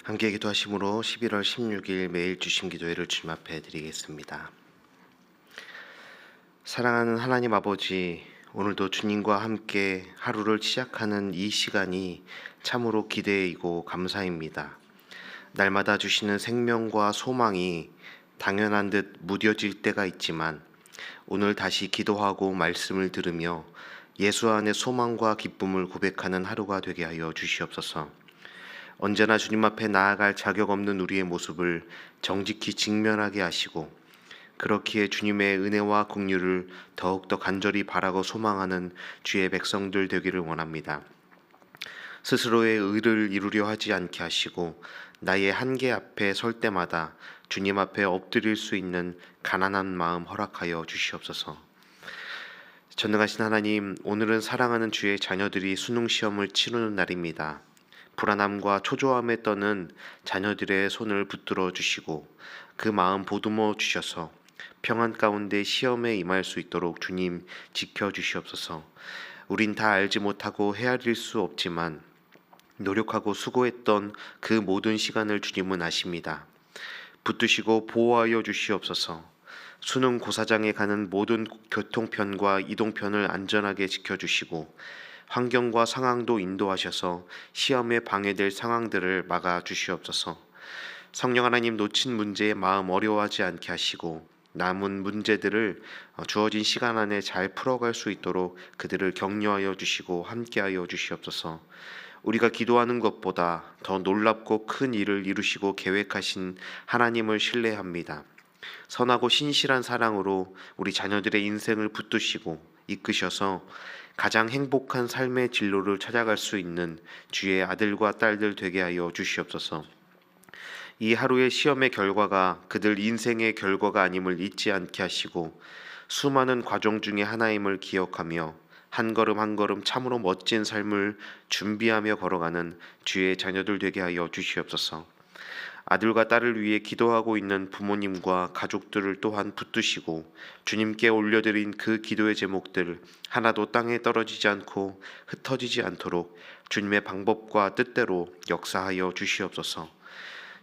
함께 기도하심으로 11월 16일 매일 주심 기도회를 주님 앞에 드리겠습니다. 사랑하는 하나님 아버지, 오늘도 주님과 함께 하루를 시작하는 이 시간이 참으로 기대이고 감사입니다. 날마다 주시는 생명과 소망이 당연한 듯 무뎌질 때가 있지만 오늘 다시 기도하고 말씀을 들으며 예수 안의 소망과 기쁨을 고백하는 하루가 되게 하여 주시옵소서. 언제나 주님 앞에 나아갈 자격 없는 우리의 모습을 정직히 직면하게 하시고 그렇기에 주님의 은혜와 긍휼을 더욱더 간절히 바라고 소망하는 주의 백성들 되기를 원합니다. 스스로의 의를 이루려 하지 않게 하시고 나의 한계 앞에 설 때마다 주님 앞에 엎드릴 수 있는 가난한 마음 허락하여 주시옵소서. 전능하신 하나님, 오늘은 사랑하는 주의 자녀들이 수능 시험을 치르는 날입니다. 불안함과 초조함에 떠는 자녀들의 손을 붙들어 주시고 그 마음 보듬어 주셔서 평안 가운데 시험에 임할 수 있도록 주님 지켜 주시옵소서. 우린 다 알지 못하고 헤아릴 수 없지만 노력하고 수고했던 그 모든 시간을 주님은 아십니다. 붙드시고 보호하여 주시옵소서. 수능 고사장에 가는 모든 교통편과 이동편을 안전하게 지켜주시고 환경과 상황도 인도하셔서 시험에 방해될 상황들을 막아 주시옵소서. 성령 하나님, 놓친 문제에 마음 어려워하지 않게 하시고 남은 문제들을 주어진 시간 안에 잘 풀어갈 수 있도록 그들을 격려하여 주시고 함께하여 주시옵소서. 우리가 기도하는 것보다 더 놀랍고 큰 일을 이루시고 계획하신 하나님을 신뢰합니다. 선하고 신실한 사랑으로 우리 자녀들의 인생을 붙드시고 이끄셔서 가장 행복한 삶의 진로를 찾아갈 수 있는 주의 아들과 딸들 되게 하여 주시옵소서. 이 하루의 시험의 결과가 그들 인생의 결과가 아님을 잊지 않게 하시고 수많은 과정 중에 하나임을 기억하며 한 걸음 한 걸음 참으로 멋진 삶을 준비하며 걸어가는 주의 자녀들 되게 하여 주시옵소서. 아들과 딸을 위해 기도하고 있는 부모님과 가족들을 또한 붙드시고 주님께 올려드린 그 기도의 제목들 하나도 땅에 떨어지지 않고 흩어지지 않도록 주님의 방법과 뜻대로 역사하여 주시옵소서.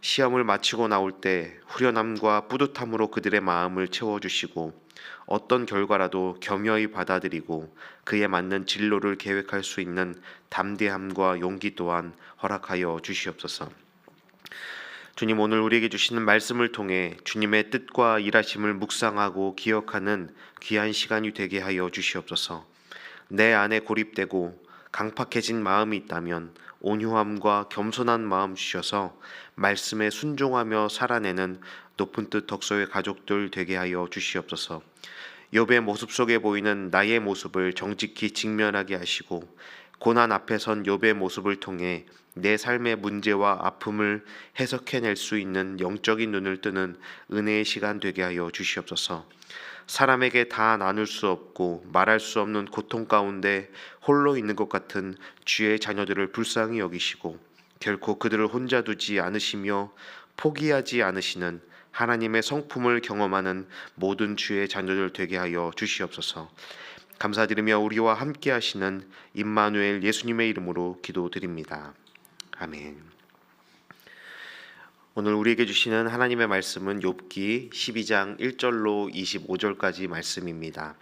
시험을 마치고 나올 때 후련함과 뿌듯함으로 그들의 마음을 채워주시고 어떤 결과라도 겸허히 받아들이고 그에 맞는 진로를 계획할 수 있는 담대함과 용기 또한 허락하여 주시옵소서. 주님, 오늘 우리에게 주시는 말씀을 통해 주님의 뜻과 일하심을 묵상하고 기억하는 귀한 시간이 되게 하여 주시옵소서. 내 안에 고립되고 강팍해진 마음이 있다면 온유함과 겸손한 마음 주셔서 말씀에 순종하며 살아내는 높은 뜻 덕소의 가족들 되게 하여 주시옵소서. 욥의 모습 속에 보이는 나의 모습을 정직히 직면하게 하시고 고난 앞에 선 욥의 모습을 통해 내 삶의 문제와 아픔을 해석해낼 수 있는 영적인 눈을 뜨는 은혜의 시간 되게 하여 주시옵소서. 사람에게 다 나눌 수 없고 말할 수 없는 고통 가운데 홀로 있는 것 같은 주의 자녀들을 불쌍히 여기시고 결코 그들을 혼자 두지 않으시며 포기하지 않으시는 하나님의 성품을 경험하는 모든 주의 자녀들 되게 하여 주시옵소서. 감사드리며 우리와 함께 하시는 임마누엘 예수님의 이름으로 기도드립니다. 아멘. 오늘 우리에게 주시는 하나님의 말씀은 욥기 12장 1절로 25절까지 말씀입니다.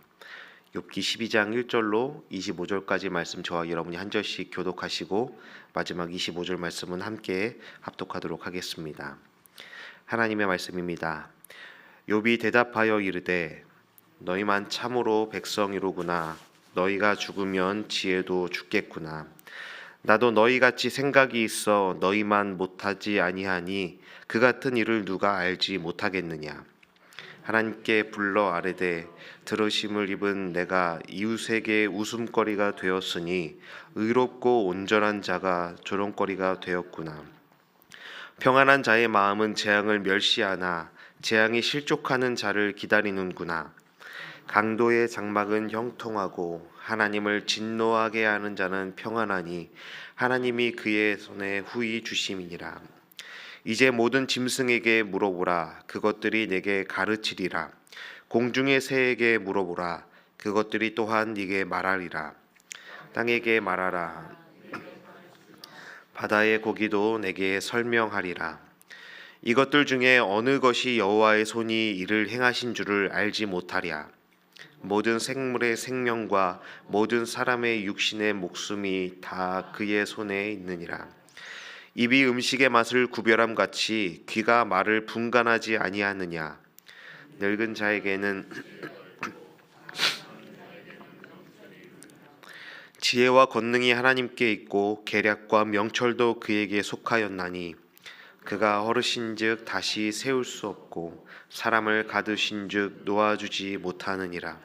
욥기 12장 1절로 25절까지 말씀 저와 여러분이 한 절씩 교독하시고 마지막 25절 말씀은 함께 합독하도록 하겠습니다. 하나님의 말씀입니다. 욥이 대답하여 이르되 너희만 참으로 백성이로구나. 너희가 죽으면 지혜도 죽겠구나. 나도 너희같이 생각이 있어 너희만 못하지 아니하니 그 같은 일을 누가 알지 못하겠느냐. 하나님께 불러 아뢰되 들으심을 입은 내가 이웃에게 웃음거리가 되었으니 의롭고 온전한 자가 조롱거리가 되었구나. 평안한 자의 마음은 재앙을 멸시하나 재앙이 실족하는 자를 기다리는구나. 강도의 장막은 형통하고 하나님을 진노하게 하는 자는 평안하니 하나님이 그의 손에 후히 주심이니라. 이제 모든 짐승에게 물어보라. 그것들이 내게 가르치리라. 공중의 새에게 물어보라. 그것들이 또한 네게 말하리라. 땅에게 말하라. 바다의 고기도 내게 설명하리라. 이것들 중에 어느 것이 여호와의 손이 이를 행하신 줄을 알지 못하랴. 모든 생물의 생명과 모든 사람의 육신의 목숨이 다 그의 손에 있느니라. 입이 음식의 맛을 구별함 같이 귀가 말을 분간하지 아니하느냐. 늙은 자에게는 지혜와 권능이 하나님께 있고 계략과 명철도 그에게 속하였나니 그가 어르신즉 다시 세울 수 없고 사람을 가두신즉 놓아주지 못하느니라.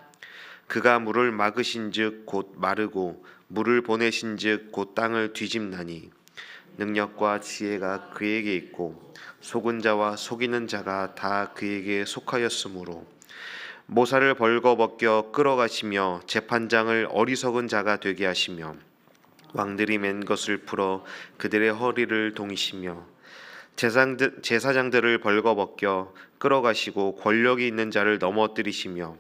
그가 물을 막으신즉 곧 마르고 물을 보내신즉 곧 땅을 뒤집나니 능력과 지혜가 그에게 있고 속은 자와 속이는 자가 다 그에게 속하였으므로 모사를 벌거벗겨 끌어가시며 재판장을 어리석은 자가 되게 하시며 왕들이 맨 것을 풀어 그들의 허리를 동이시며 제사장들을 벌거벗겨 끌어가시고 권력이 있는 자를 넘어뜨리시며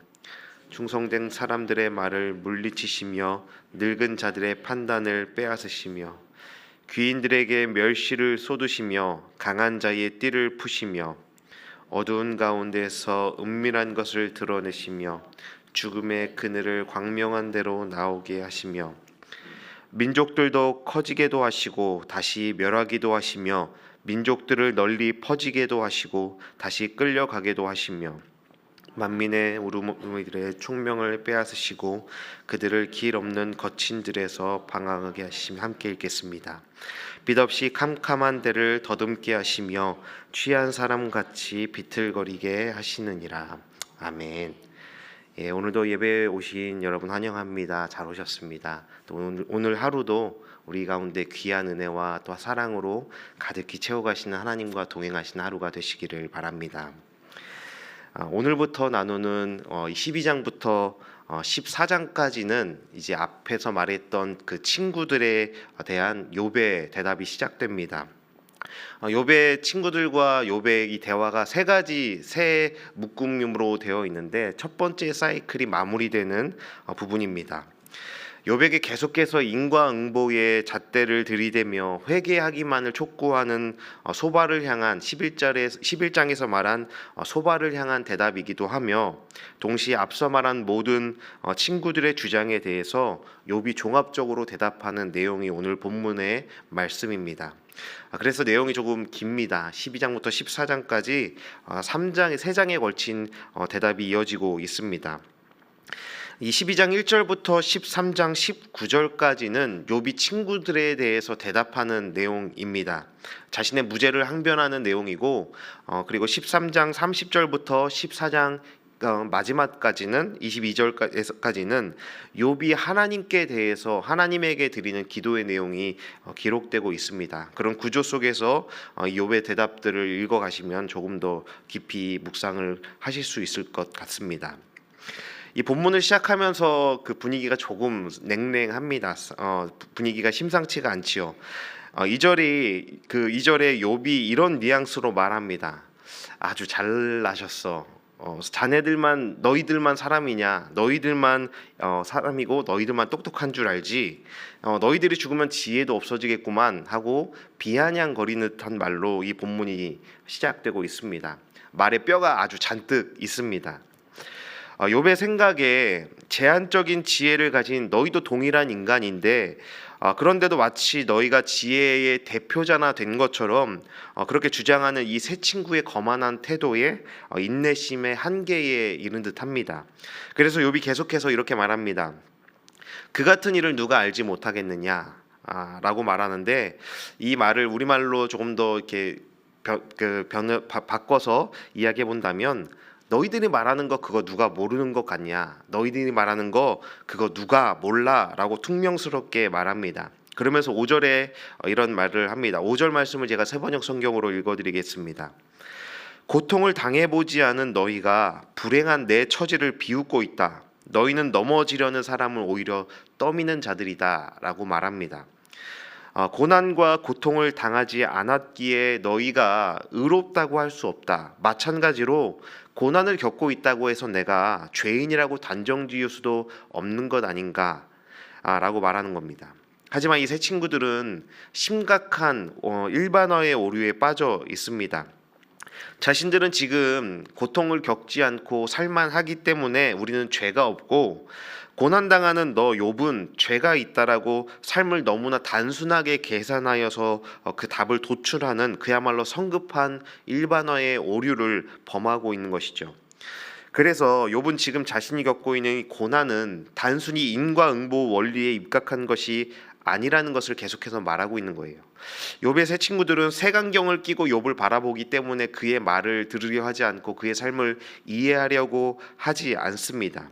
충성된 사람들의 말을 물리치시며 늙은 자들의 판단을 빼앗으시며 귀인들에게 멸시를 쏟으시며 강한 자의 띠를 푸시며 어두운 가운데서 은밀한 것을 드러내시며 죽음의 그늘을 광명한 대로 나오게 하시며 민족들도 커지게도 하시고 다시 멸하기도 하시며 민족들을 널리 퍼지게도 하시고 다시 끌려가게도 하시며 만민의 우르무들의 총명을 빼앗으시고 그들을 길 없는 거친 들에서 방황하게 하시며. 함께 읽겠습니다. 빛없이 캄캄한 데를 더듬게 하시며 취한 사람같이 비틀거리게 하시느니라. 아멘. 예, 오늘도 예배에 오신 여러분 환영합니다. 잘 오셨습니다. 또 오늘 하루도 우리 가운데 귀한 은혜와 또 사랑으로 가득히 채워가시는 하나님과 동행하시는 하루가 되시기를 바랍니다. 오늘부터 나누는 12장부터 14장까지는 이제 앞에서 말했던 그 친구들에 대한 욥의 대답이 시작됩니다. 욥의 친구들과 욥의 이 대화가 세 묶음으로 되어 있는데 첫 번째 사이클이 마무리되는 부분입니다. 욥에게 계속해서 인과응보의 잣대를 들이대며 회개하기만을 촉구하는 소발을 향한 11장에서 말한 소발을 향한 대답이기도 하며 동시에 앞서 말한 모든 친구들의 주장에 대해서 욥이 종합적으로 대답하는 내용이 오늘 본문의 말씀입니다. 그래서 내용이 조금 깁니다. 12장부터 14장까지 3장에 걸친 대답이 이어지고 있습니다. 이 12장 1절부터 13장 19절까지는 욥이 친구들에 대해서 대답하는 내용입니다. 자신의 무죄를 항변하는 내용이고 그리고 13장 30절부터 14장 마지막까지는 22절까지는 욥이 하나님께 대해서 하나님에게 드리는 기도의 내용이 기록되고 있습니다. 그런 구조 속에서 욥의 대답들을 읽어가시면 조금 더 깊이 묵상을 하실 수 있을 것 같습니다. 이 본문을 시작하면서 그 분위기가 조금 냉랭합니다. 분위기가 심상치가 않지요. 2절에 욥이 이런 뉘앙스로 말합니다. 아주 잘나셨어. 너희들만 사람이냐? 너희들만 사람이고 너희들만 똑똑한 줄 알지? 너희들이 죽으면 지혜도 없어지겠구만 하고 비아냥거리는 듯한 말로 이 본문이 시작되고 있습니다. 말에 뼈가 아주 잔뜩 있습니다. 욥의 생각에 제한적인 지혜를 가진 너희도 동일한 인간인데 그런데도 마치 너희가 지혜의 대표자나 된 것처럼 그렇게 주장하는 이 세 친구의 거만한 태도에 인내심의 한계에 이른 듯합니다. 그래서 욥이 계속해서 이렇게 말합니다. 그 같은 일을 누가 알지 못하겠느냐 라고 말하는데 이 말을 우리말로 조금 더 이렇게 바꿔서 이야기해 본다면 너희들이 말하는 거 그거 누가 모르는 것 같냐? 너희들이 말하는 거 그거 누가 몰라? 라고 퉁명스럽게 말합니다. 그러면서 5절에 이런 말을 합니다. 5절 말씀을 제가 새번역 성경으로 읽어드리겠습니다. 고통을 당해보지 않은 너희가 불행한 내 처지를 비웃고 있다. 너희는 넘어지려는 사람을 오히려 떠미는 자들이다 라고 말합니다. 고난과 고통을 당하지 않았기에 너희가 의롭다고 할 수 없다. 마찬가지로 고난을 겪고 있다고 해서 내가 죄인이라고 단정지을 수도 없는 것 아닌가 라고 말하는 겁니다. 하지만 이 세 친구들은 심각한 일반화의 오류에 빠져 있습니다. 자신들은 지금 고통을 겪지 않고 살만하기 때문에 우리는 죄가 없고, 고난당하는 너 욥은 죄가 있다라고 삶을 너무나 단순하게 계산하여서 그 답을 도출하는 그야말로 성급한 일반화의 오류를 범하고 있는 것이죠. 그래서 욥은 지금 자신이 겪고 있는 이 고난은 단순히 인과응보 원리에 입각한 것이 아니라는 것을 계속해서 말하고 있는 거예요. 욥의 세 친구들은 색안경을 끼고 욥을 바라보기 때문에 그의 말을 들으려 하지 않고 그의 삶을 이해하려고 하지 않습니다.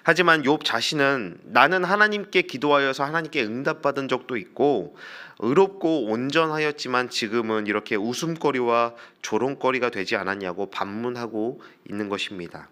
하지만 욥 자신은 나는 하나님께 기도하여서 하나님께 응답받은 적도 있고 의롭고 온전하였지만 지금은 이렇게 웃음거리와 조롱거리가 되지 않았냐고 반문하고 있는 것입니다.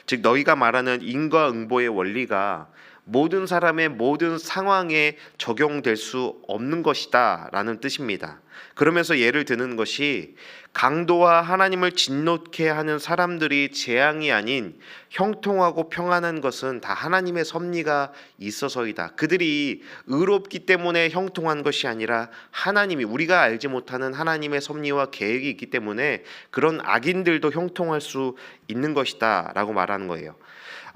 즉 너희가 말하는 인과응보의 원리가 모든 사람의 모든 상황에 적용될 수 없는 것이다 라는 뜻입니다. 그러면서 예를 드는 것이 강도와 하나님을 진노케 하는 사람들이 재앙이 아닌 형통하고 평안한 것은 다 하나님의 섭리가 있어서이다. 그들이 의롭기 때문에 형통한 것이 아니라 하나님이, 우리가 알지 못하는 하나님의 섭리와 계획이 있기 때문에 그런 악인들도 형통할 수 있는 것이다 라고 말하는 거예요.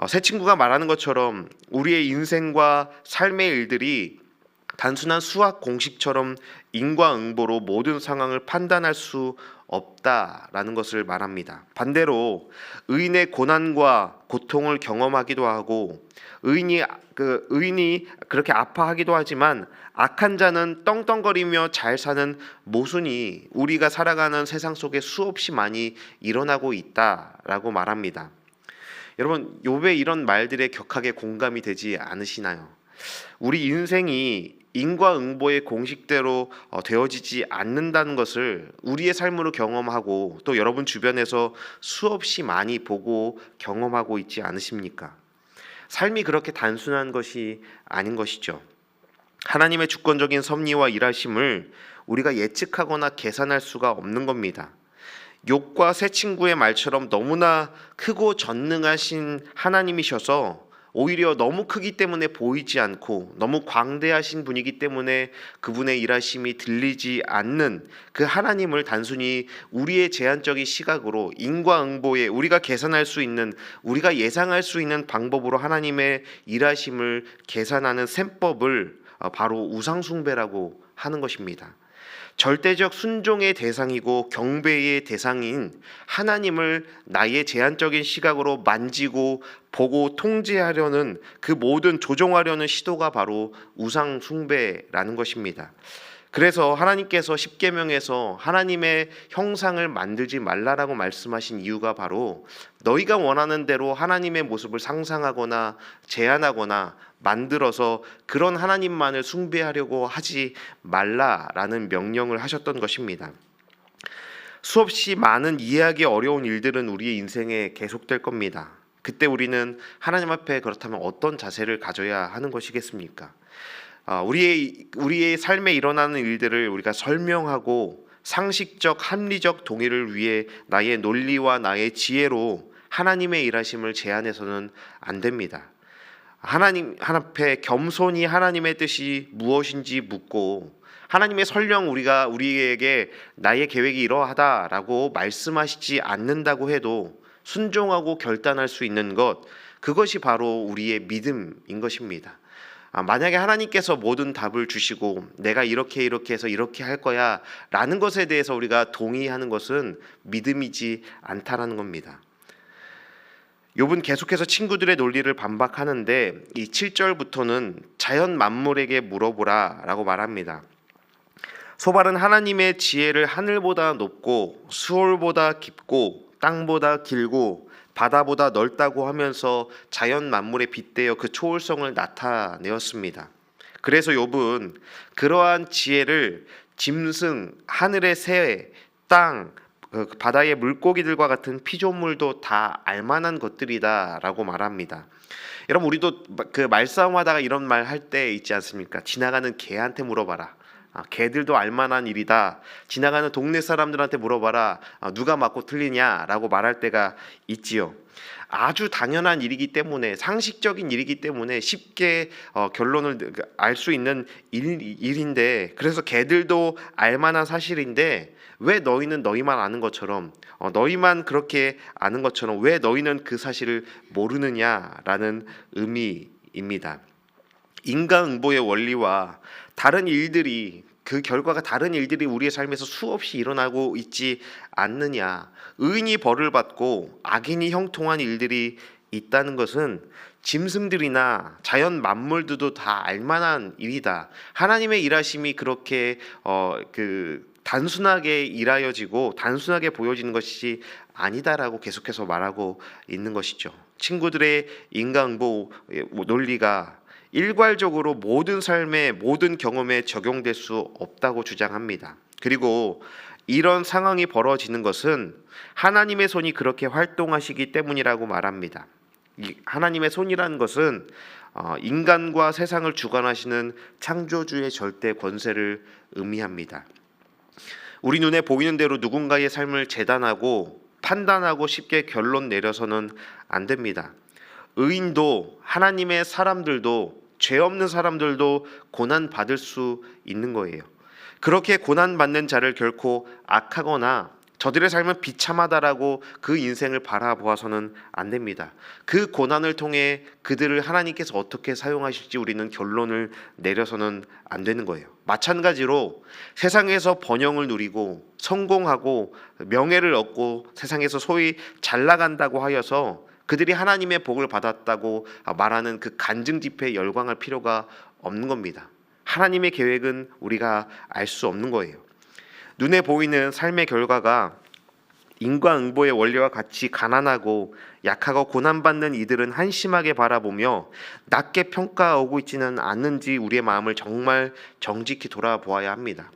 세 친구가 말하는 것처럼 우리의 인생과 삶의 일들이 단순한 수학 공식처럼 인과응보로 모든 상황을 판단할 수 없다라는 것을 말합니다. 반대로 의인의 고난과 고통을 경험하기도 하고 의인이 그렇게 아파하기도 하지만 악한 자는 떵떵거리며 잘 사는 모순이 우리가 살아가는 세상 속에 수없이 많이 일어나고 있다라고 말합니다. 여러분, 욥의 이런 말들에 격하게 공감이 되지 않으시나요? 우리 인생이 인과응보의 공식대로 되어지지 않는다는 것을 우리의 삶으로 경험하고 또 여러분 주변에서 수없이 많이 보고 경험하고 있지 않으십니까? 삶이 그렇게 단순한 것이 아닌 것이죠. 하나님의 주권적인 섭리와 일하심을 우리가 예측하거나 계산할 수가 없는 겁니다. 욥과 세 친구의 말처럼 너무나 크고 전능하신 하나님이셔서 오히려 너무 크기 때문에 보이지 않고 너무 광대하신 분이기 때문에 그분의 일하심이 들리지 않는 그 하나님을 단순히 우리의 제한적인 시각으로 인과응보에 우리가 계산할 수 있는, 우리가 예상할 수 있는 방법으로 하나님의 일하심을 계산하는 셈법을 바로 우상숭배라고 하는 것입니다. 절대적 순종의 대상이고 경배의 대상인 하나님을 나의 제한적인 시각으로 만지고 보고 통제하려는 그 모든 조종하려는 시도가 바로 우상 숭배라는 것입니다. 그래서 하나님께서 십계명에서 하나님의 형상을 만들지 말라라고 말씀하신 이유가 바로 너희가 원하는 대로 하나님의 모습을 상상하거나 제안하거나 만들어서 그런 하나님만을 숭배하려고 하지 말라라는 명령을 하셨던 것입니다. 수없이 많은 이해하기 어려운 일들은 우리의 인생에 계속될 겁니다. 그때 우리는 하나님 앞에 그렇다면 어떤 자세를 가져야 하는 것이겠습니까? 우리의 삶에 일어나는 일들을 우리가 설명하고 상식적 합리적 동의를 위해 나의 논리와 나의 지혜로 하나님의 일하심을 제안해서는 안 됩니다. 하나님 앞에 겸손히 하나님의 뜻이 무엇인지 묻고 하나님의 설령 우리에게 나의 계획이 이러하다라고 말씀하시지 않는다고 해도 순종하고 결단할 수 있는 것, 그것이 바로 우리의 믿음인 것입니다. 만약에 하나님께서 모든 답을 주시고 내가 이렇게 해서 이렇게 할 거야 라는 것에 대해서 우리가 동의하는 것은 믿음이지 않다라는 겁니다. 욥은 계속해서 친구들의 논리를 반박하는데 이 7절부터는 자연 만물에게 물어보라 라고 말합니다. 소발은 하나님의 지혜를 하늘보다 높고 수월보다 깊고 땅보다 길고 바다보다 넓다고 하면서 자연 만물에 빗대어 그 초월성을 나타내었습니다. 그래서 욥은 그러한 지혜를 짐승, 하늘의 새, 땅, 바다의 물고기들과 같은 피조물도 다 알만한 것들이다라고 말합니다. 여러분, 우리도 그 말싸움하다가 이런 말 할 때 있지 않습니까? 지나가는 개한테 물어봐라. 개들도 알만한 일이다. 지나가는 동네 사람들한테 물어봐라. 누가 맞고 틀리냐라고 말할 때가 있지요. 아주 당연한 일이기 때문에, 상식적인 일이기 때문에 쉽게 결론을 알 수 있는 일인데, 그래서 개들도 알만한 사실인데 왜 너희는 너희만 아는 것처럼, 너희만 그렇게 아는 것처럼 왜 너희는 그 사실을 모르느냐라는 의미입니다. 인과응보의 원리와 다른 일들이, 그 결과가 다른 일들이 우리의 삶에서 수없이 일어나고 있지 않느냐. 의인이 벌을 받고 악인이 형통한 일들이 있다는 것은 짐승들이나 자연 만물들도 다 알만한 일이다. 하나님의 일하심이 그렇게 단순하게 일하여지고 단순하게 보여지는 것이 아니다라고 계속해서 말하고 있는 것이죠. 친구들의 인과응보 논리가 일괄적으로 모든 삶의 모든 경험에 적용될 수 없다고 주장합니다. 그리고 이런 상황이 벌어지는 것은 하나님의 손이 그렇게 활동하시기 때문이라고 말합니다. 하나님의 손이라는 것은 인간과 세상을 주관하시는 창조주의 절대 권세를 의미합니다. 우리 눈에 보이는 대로 누군가의 삶을 재단하고 판단하고 쉽게 결론 내려서는 안 됩니다. 의인도 하나님의 사람들도 죄 없는 사람들도 고난 받을 수 있는 거예요. 그렇게 고난 받는 자를 결코 악하거나 저들의 삶은 비참하다라고 그 인생을 바라보아서는 안 됩니다. 그 고난을 통해 그들을 하나님께서 어떻게 사용하실지 우리는 결론을 내려서는 안 되는 거예요. 마찬가지로 세상에서 번영을 누리고 성공하고 명예를 얻고 세상에서 소위 잘 나간다고 하여서 그들이 하나님의 복을 받았다고 말하는 그 간증 집회에 열광할 필요가 없는 겁니다. 하나님의 계획은 우리가 알 수 없는 거예요. 눈에 보이는 삶의 결과가 인과응보의 원리와 같이 가난하고 약하고 고난받는 이들은 한심하게 바라보며 낮게 평가하고 있지는 않는지 우리의 마음을 정말 정직히 돌아보아야 합니다.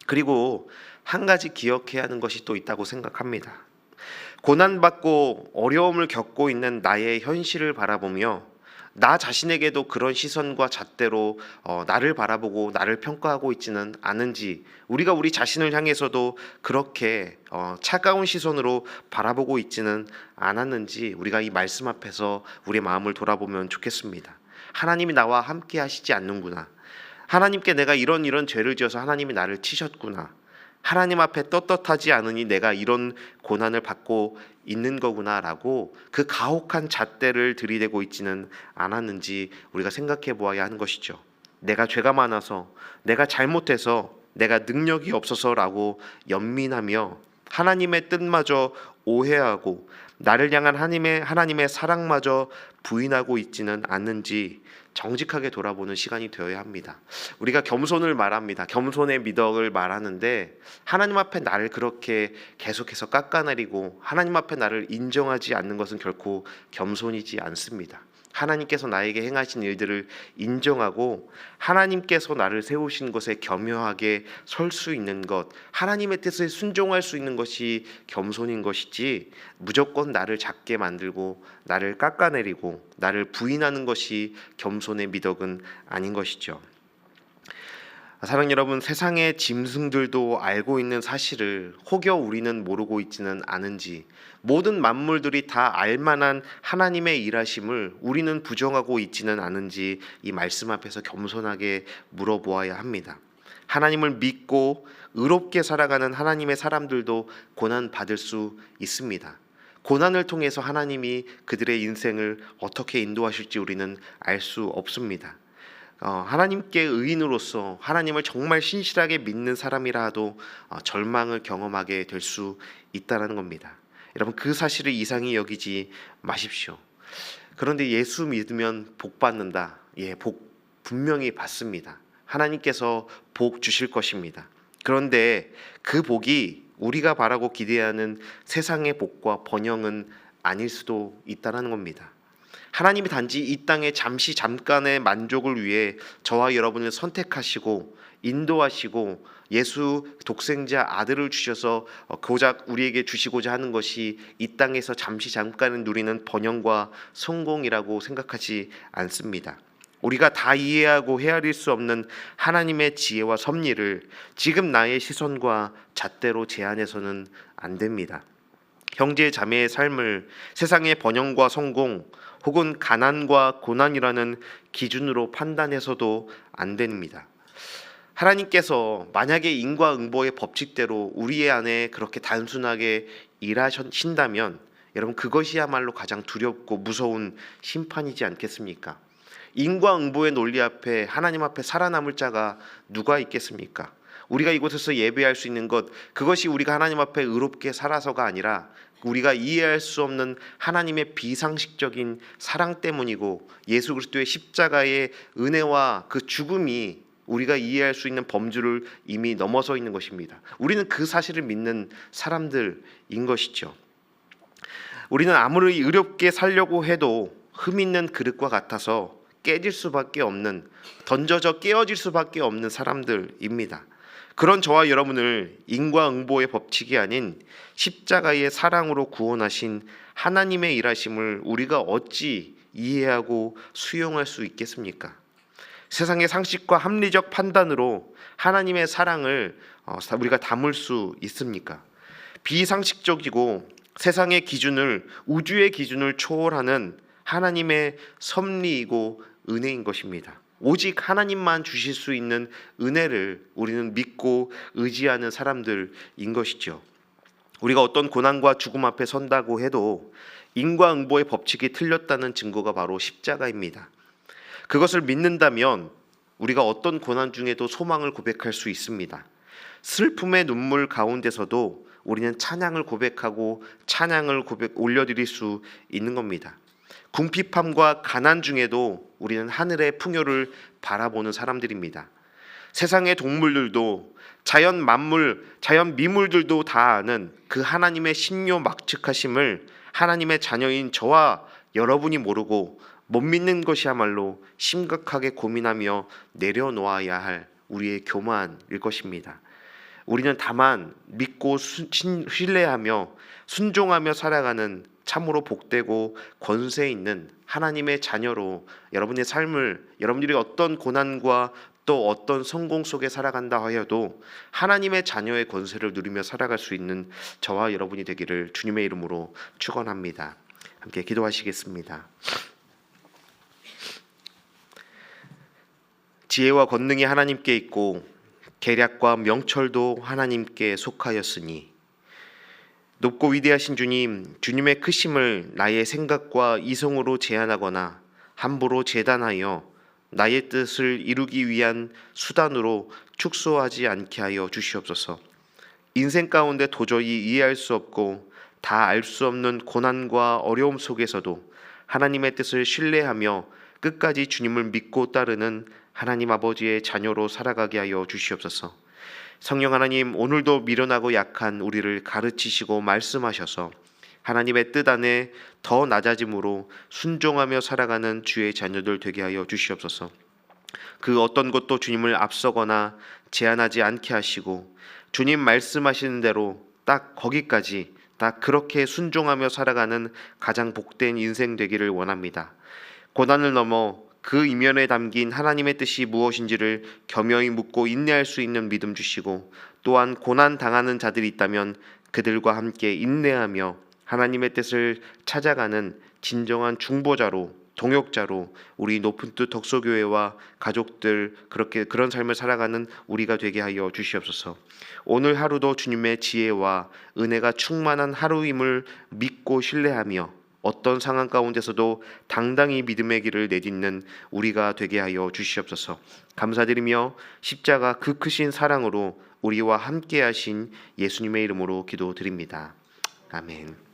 그리고 한 가지 기억해야 하는 것이 또 있다고 생각합니다. 고난받고 어려움을 겪고 있는 나의 현실을 바라보며 나 자신에게도 그런 시선과 잣대로 나를 바라보고 나를 평가하고 있지는 않은지, 우리가 우리 자신을 향해서도 그렇게 차가운 시선으로 바라보고 있지는 않았는지 우리가 이 말씀 앞에서 우리의 마음을 돌아보면 좋겠습니다. 하나님이 나와 함께 하시지 않는구나. 하나님께 내가 이런 죄를 지어서 하나님이 나를 치셨구나. 하나님 앞에 떳떳하지 않으니 내가 이런 고난을 받고 있는 거구나라고 그 가혹한 잣대를 들이대고 있지는 않았는지 우리가 생각해 보아야 하는 것이죠. 내가 죄가 많아서, 내가 잘못해서, 내가 능력이 없어서라고 연민하며 하나님의 뜻마저 오해하고 나를 향한 하나님의 사랑마저 부인하고 있지는 않는지 정직하게 돌아보는 시간이 되어야 합니다. 우리가 겸손을 말합니다. 겸손의 미덕을 말하는데 하나님 앞에 나를 그렇게 계속해서 깎아내리고 하나님 앞에 나를 인정하지 않는 것은 결코 겸손이지 않습니다. 하나님께서 나에게 행하신 일들을 인정하고 하나님께서 나를 세우신 것에 겸허하게 설 수 있는 것, 하나님의 뜻에 순종할 수 있는 것이 겸손인 것이지 무조건 나를 작게 만들고 나를 깎아내리고 나를 부인하는 것이 겸손의 미덕은 아닌 것이죠. 사랑하는 여러분, 세상의 짐승들도 알고 있는 사실을 혹여 우리는 모르고 있지는 않은지, 모든 만물들이 다 알만한 하나님의 일하심을 우리는 부정하고 있지는 않은지 이 말씀 앞에서 겸손하게 물어보아야 합니다. 하나님을 믿고 의롭게 살아가는 하나님의 사람들도 고난 받을 수 있습니다. 고난을 통해서 하나님이 그들의 인생을 어떻게 인도하실지 우리는 알 수 없습니다. 하나님께 의인으로서 하나님을 정말 신실하게 믿는 사람이라 하도 절망을 경험하게 될 수 있다는 겁니다. 여러분, 그 사실을 이상히 여기지 마십시오. 그런데 예수 믿으면 복 받는다. 예, 복 분명히 받습니다. 하나님께서 복 주실 것입니다. 그런데 그 복이 우리가 바라고 기대하는 세상의 복과 번영은 아닐 수도 있다는 겁니다. 하나님이 단지 이 땅에 잠깐의 만족을 위해 저와 여러분을 선택하시고 인도하시고 예수 독생자 아들을 주셔서 고작 우리에게 주시고자 하는 것이 이 땅에서 잠깐을 누리는 번영과 성공이라고 생각하지 않습니다. 우리가 다 이해하고 헤아릴 수 없는 하나님의 지혜와 섭리를 지금 나의 시선과 잣대로 제한해서는 안 됩니다. 형제 자매의 삶을 세상의 번영과 성공 혹은 가난과 고난이라는 기준으로 판단해서도 안 됩니다. 하나님께서 만약에 인과응보의 법칙대로 우리의 안에 그렇게 단순하게 일하신다면 여러분, 그것이야말로 가장 두렵고 무서운 심판이지 않겠습니까? 인과응보의 논리 앞에, 하나님 앞에 살아남을 자가 누가 있겠습니까? 우리가 이곳에서 예배할 수 있는 것, 그것이 우리가 하나님 앞에 의롭게 살아서가 아니라 우리가 이해할 수 없는 하나님의 비상식적인 사랑 때문이고, 예수 그리스도의 십자가의 은혜와 그 죽음이 우리가 이해할 수 있는 범주를 이미 넘어서 있는 것입니다. 우리는 그 사실을 믿는 사람들인 것이죠. 우리는 아무리 의롭게 살려고 해도 흠 있는 그릇과 같아서 깨질 수밖에 없는, 던져져 깨어질 수밖에 없는 사람들입니다. 그런 저와 여러분을 인과응보의 법칙이 아닌 십자가의 사랑으로 구원하신 하나님의 일하심을 우리가 어찌 이해하고 수용할 수 있겠습니까? 세상의 상식과 합리적 판단으로 하나님의 사랑을 우리가 담을 수 있습니까? 비상식적이고 세상의 기준을, 우주의 기준을 초월하는 하나님의 섭리이고 은혜인 것입니다. 오직 하나님만 주실 수 있는 은혜를 우리는 믿고 의지하는 사람들인 것이죠. 우리가 어떤 고난과 죽음 앞에 선다고 해도 인과응보의 법칙이 틀렸다는 증거가 바로 십자가입니다. 그것을 믿는다면 우리가 어떤 고난 중에도 소망을 고백할 수 있습니다. 슬픔의 눈물 가운데서도 우리는 찬양을 고백하고 찬양을 올려드릴 수 있는 겁니다. 궁핍함과 가난 중에도 우리는 하늘의 풍요를 바라보는 사람들입니다. 세상의 동물들도, 자연 만물, 자연 미물들도 다 아는 그 하나님의 신묘막측하심을 하나님의 자녀인 저와 여러분이 모르고 못 믿는 것이야말로 심각하게 고민하며 내려놓아야 할 우리의 교만일 것입니다. 우리는 다만 믿고 신뢰하며 순종하며 살아가는 참으로 복되고 권세 있는 하나님의 자녀로 여러분의 삶을, 여러분들이 어떤 고난과 또 어떤 성공 속에 살아간다 하여도 하나님의 자녀의 권세를 누리며 살아갈 수 있는 저와 여러분이 되기를 주님의 이름으로 축원합니다. 함께 기도하시겠습니다. 지혜와 권능이 하나님께 있고 계략과 명철도 하나님께 속하였으니, 높고 위대하신 주님, 주님의 크심을 나의 생각과 이성으로 제한하거나 함부로 재단하여 나의 뜻을 이루기 위한 수단으로 축소하지 않게 하여 주시옵소서. 인생 가운데 도저히 이해할 수 없고 다 알 수 없는 고난과 어려움 속에서도 하나님의 뜻을 신뢰하며 끝까지 주님을 믿고 따르는 하나님 아버지의 자녀로 살아가게 하여 주시옵소서. 성령 하나님, 오늘도 미련하고 약한 우리를 가르치시고 말씀하셔서 하나님의 뜻 안에 더 낮아짐으로 순종하며 살아가는 주의 자녀들 되게 하여 주시옵소서. 그 어떤 것도 주님을 앞서거나 제한하지 않게 하시고 주님 말씀하시는 대로 딱 거기까지 딱 그렇게 순종하며 살아가는 가장 복된 인생 되기를 원합니다. 고난을 넘어 그 이면에 담긴 하나님의 뜻이 무엇인지를 겸허히 묻고 인내할 수 있는 믿음 주시고, 또한 고난 당하는 자들이 있다면 그들과 함께 인내하며 하나님의 뜻을 찾아가는 진정한 중보자로, 동역자로 우리 높은 뜻 덕소교회와 가족들 그런 삶을 살아가는 우리가 되게 하여 주시옵소서. 오늘 하루도 주님의 지혜와 은혜가 충만한 하루임을 믿고 신뢰하며 어떤 상황 가운데서도 당당히 믿음의 길을 내딛는 우리가 되게 하여 주시옵소서. 감사드리며 십자가 그 크신 사랑으로 우리와 함께 하신 예수님의 이름으로 기도드립니다. 아멘.